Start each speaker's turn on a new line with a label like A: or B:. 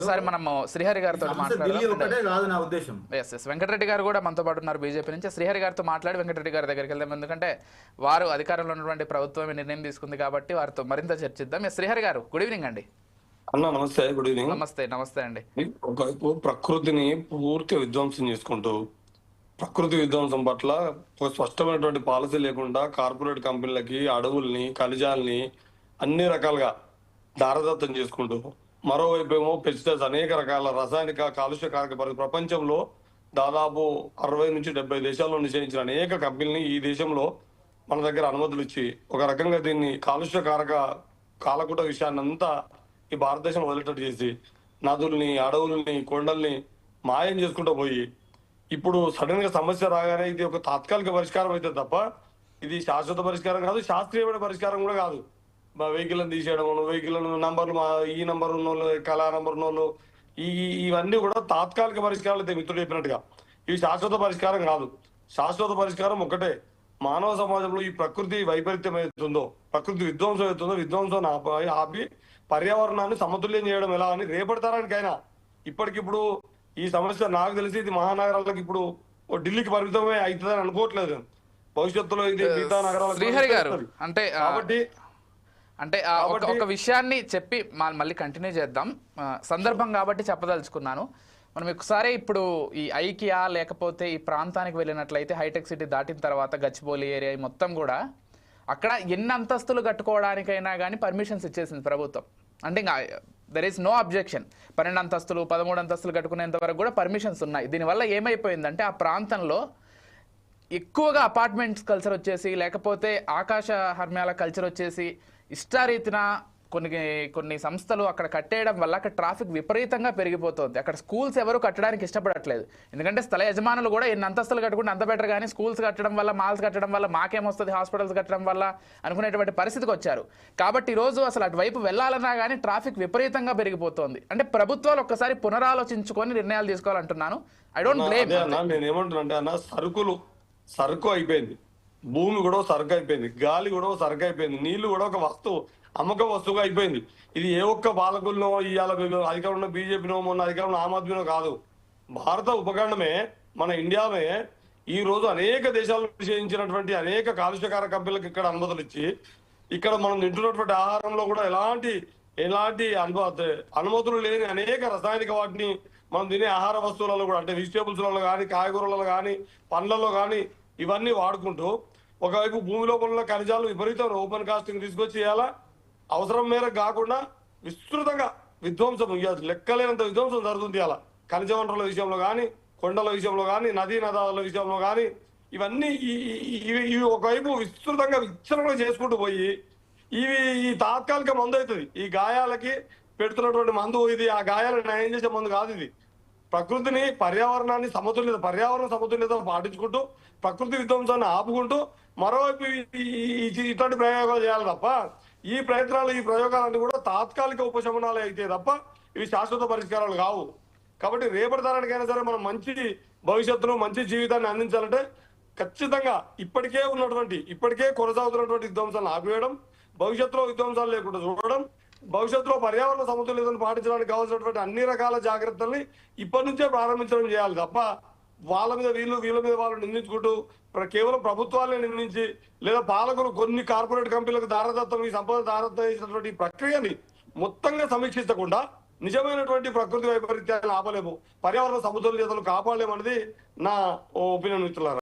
A: ఒకసారి మనము శ్రీహరి గారితో
B: ఉద్దేశం.
A: వెంకటరెడ్డి గారు కూడా మనతో పాటు ఉన్నారు బీజేపీ నుంచి. శ్రీహరి గారితో మాట్లాడి వెంకటరెడ్డి గారి దగ్గరికి వెళ్దాం, ఎందుకంటే వారు అధికారంలో ఉన్నటువంటి ప్రభుత్వం నిర్ణయం తీసుకుంది కాబట్టి వారితో మరింత చర్చిద్దాం. శ్రీహరి గారు, గుడ్ ఈవినింగ్ అండి.
C: అన్న నమస్తే. Good evening.
A: నమస్తే. నమస్తే అండి.
C: ఒకవైపు ప్రకృతిని పూర్తిగా విధ్వంసం చేసుకుంటూ ప్రకృతి విధ్వంసం పట్ల ఒక స్పష్టమైనటువంటి పాలసీ లేకుండా కార్పొరేట్ కంపెనీలకి అడవుల్ని ఖనిజాలని అన్ని రకాలుగా దారదత్తం చేసుకుంటూ, మరోవైపు ఏమో పెస్టిసైడ్స్ అనేక రకాల రసాయనిక కాలుష్యకారక ప్రపంచంలో దాదాపు 60 నుంచి 70 దేశాల్లో నిషేధించిన అనేక కంపెనీని ఈ దేశంలో మన దగ్గర అనుమతులు ఇచ్చి ఒక రకంగా దీన్ని కాలుష్యకారక కాలకూట విషయాన్ని అంతా ఈ భారతదేశం వదిలేటట్టు చేసి నదుల్ని అడవుల్ని కొండల్ని మాయం చేసుకుంటూ పోయి ఇప్పుడు సడన్ గా సమస్య రాగానే ఇది ఒక తాత్కాలిక పరిష్కారం అయితే తప్ప ఇది శాశ్వత పరిష్కారం కాదు, శాస్త్రీయమైన పరిష్కారం కూడా కాదు. వెహికల్ తీసేయడం, వెహికల్ నంబర్లు ఈ నంబర్ ఉన్నోళ్ళు కళా నంబర్ ఉన్నోళ్ళు ఇవన్నీ కూడా తాత్కాలిక పరిష్కారాలు అయితే మిత్రుడు చెప్పినట్టుగా ఇవి శాశ్వత పరిష్కారం కాదు. శాశ్వత పరిష్కారం ఒకటే, మానవ సమాజంలో ఈ ప్రకృతి వైపరీత్యం అవుతుందో, ప్రకృతి విధ్వంసం అవుతుందో విధ్వంసం ఆపి పర్యావరణాన్ని సమతుల్యం చేయడం ఎలా అని రేపటి తరానికైనా. ఇప్పటికిప్పుడు ఈ సమస్య నాకు తెలిసి ఇది మహానగరాలకు ఇప్పుడు ఢిల్లీకి పరిమితమే అవుతుందని అనుకోవట్లేదు. భవిష్యత్తులో ఇది మిగతా నగరాలకు.
A: శ్రీహరి గారు, అంటే ఒక విషయాన్ని చెప్పి మళ్ళీ కంటిన్యూ చేద్దాం, సందర్భం కాబట్టి చెప్పదలుచుకున్నాను. మనం ఒకసారి ఇప్పుడు ఈ ఐకియా లేకపోతే ఈ ప్రాంతానికి వెళ్ళినట్లయితే హైటెక్ సిటీ దాటిన తర్వాత గచ్చిబౌలి ఏరియా మొత్తం కూడా అక్కడ ఎన్ని అంతస్తులు కట్టుకోవడానికైనా కానీ పర్మిషన్స్ ఇచ్చేసింది ప్రభుత్వం. అంటే ఇంకా దెర్ ఈస్ నో అబ్జెక్షన్. 12 అంతస్తులు 13 అంతస్తులు కట్టుకునేంత వరకు కూడా పర్మిషన్స్ ఉన్నాయి. దీనివల్ల ఏమైపోయిందంటే ఆ ప్రాంతంలో ఎక్కువగా అపార్ట్మెంట్స్ కల్చర్ వచ్చేసి, లేకపోతే ఆకాశ హర్మ్యాల కల్చర్ వచ్చేసి ఇష్టారీతిన కొన్ని సంస్థలు అక్కడ కట్టేయడం వల్ల అక్కడ ట్రాఫిక్ విపరీతంగా పెరిగిపోతుంది. అక్కడ స్కూల్స్ ఎవరు కట్టడానికి ఇష్టపడట్లేదు, ఎందుకంటే స్థల యజమానులు కూడా ఎన్ని అంతస్తులు కట్టుకుంటే అంత బెటర్, కానీ స్కూల్స్ కట్టడం వల్ల, మాల్స్ కట్టడం వల్ల మాకేమొస్తుంది, హాస్పిటల్స్ కట్టడం వల్ల అనుకునేటువంటి పరిస్థితికి వచ్చారు. కాబట్టి ఈరోజు అసలు అటువైపు వెళ్ళాలన్నా కానీ ట్రాఫిక్ విపరీతంగా పెరిగిపోతుంది. అంటే ప్రభుత్వాలు ఒక్కసారి పునరాలోచించుకొని నిర్ణయాలు తీసుకోవాలంటున్నాను. I don't blame.
C: నేను ఏమంటున్నా అన్న, సరుకు అయిపోయింది, భూమి కూడా సరుకు అయిపోయింది, గాలి కూడా సరుకు అయిపోయింది, నీళ్లు కూడా ఒక వస్తువు, అమ్మక వస్తువుగా అయిపోయింది. ఇది ఏ ఒక్క పాలకులనో ఇవాళ అధికారంలో బీజేపీనో మొన్న అధికారంలో ఆమ్ ఆద్మీనో కాదు, భారత ఉపఖండమే మన ఇండియామే ఈ రోజు అనేక దేశాలను నిషేధించినటువంటి అనేక కాలుష్యకార కంపెనీలకు ఇక్కడ అనుమతులు ఇచ్చి ఇక్కడ మనం తింటున్నటువంటి ఆహారంలో కూడా ఎలాంటి అనుమతులు లేని అనేక రసాయనిక వాటిని మనం తినే ఆహార వస్తువులలో కూడా, అంటే వెజిటేబుల్స్లలో కానీ కాయగూరలలో కానీ పండ్లలో కానీ ఇవన్నీ వాడుకుంటూ ఒకవైపు భూమి లోపల ఉన్న ఖనిజాలు విపరీతం ఓపెన్ కాస్టింగ్ తీసుకొచ్చి చేయాలా, అవసరం మేరకు కాకుండా విస్తృతంగా విధ్వంసం, లెక్కలేనంత విధ్వంసం జరుగుతుంది. అలా ఖనిజ వనరుల విషయంలో కానీ, కొండల విషయంలో కానీ, నదీ నదాల విషయంలో కానీ ఇవన్నీ ఇవి ఒకవైపు విస్తృతంగా విచ్చలనం చేసుకుంటూ పోయి ఈ తాత్కాలిక మందు అవుతుంది. ఈ గాయాలకి పెడుతున్నటువంటి మందు ఇది ఆ గాయాలను నయం చేసే మందు కాదు. ఇది ప్రకృతిని పర్యావరణ సమతుల్యత పాటించుకుంటూ ప్రకృతి విధ్వంసాన్ని ఆపుకుంటూ మరోవైపు ఇట్లాంటి ప్రయోగాలు చేయాలి తప్ప ఈ ప్రయోగాలన్నీ కూడా తాత్కాలిక ఉపశమనాలు అయితే తప్ప ఇవి శాశ్వత పరిష్కారాలు కావు. కాబట్టి రేపటి తరానికైనా సరే మనం మంచి భవిష్యత్తును మంచి జీవితాన్ని అందించాలంటే ఖచ్చితంగా ఇప్పటికే కొనసాగుతున్నటువంటి విధ్వంసాలను ఆపివేయడం, భవిష్యత్తులో విధ్వంసాలు లేకుండా చూడడం, భవిష్యత్తులో పర్యావరణ సమతుల్యతను పాటించడానికి కావాల్సినటువంటి అన్ని రకాల జాగ్రత్తల్ని ఇప్పటి నుంచే ప్రారంభించడం చేయాలి తప్ప వాళ్ళ మీద వీళ్ళ మీద వాళ్ళు నిందించుకుంటూ కేవలం ప్రభుత్వాలనే నిందించి లేదా పాలకులు కొన్ని కార్పొరేట్ కంపెనీలకు దారదత్తం, ఈ సంపద దారదత్తం చేసినటువంటి ప్రక్రియని మొత్తంగా సమీక్షించకుండా నిజమైనటువంటి ప్రకృతి వైపరీత్యాలను ఆపలేము, పర్యావరణ సమతుల్యతను కాపాడలేమనేది నా ఒపీనియన్ మిత్రులారా.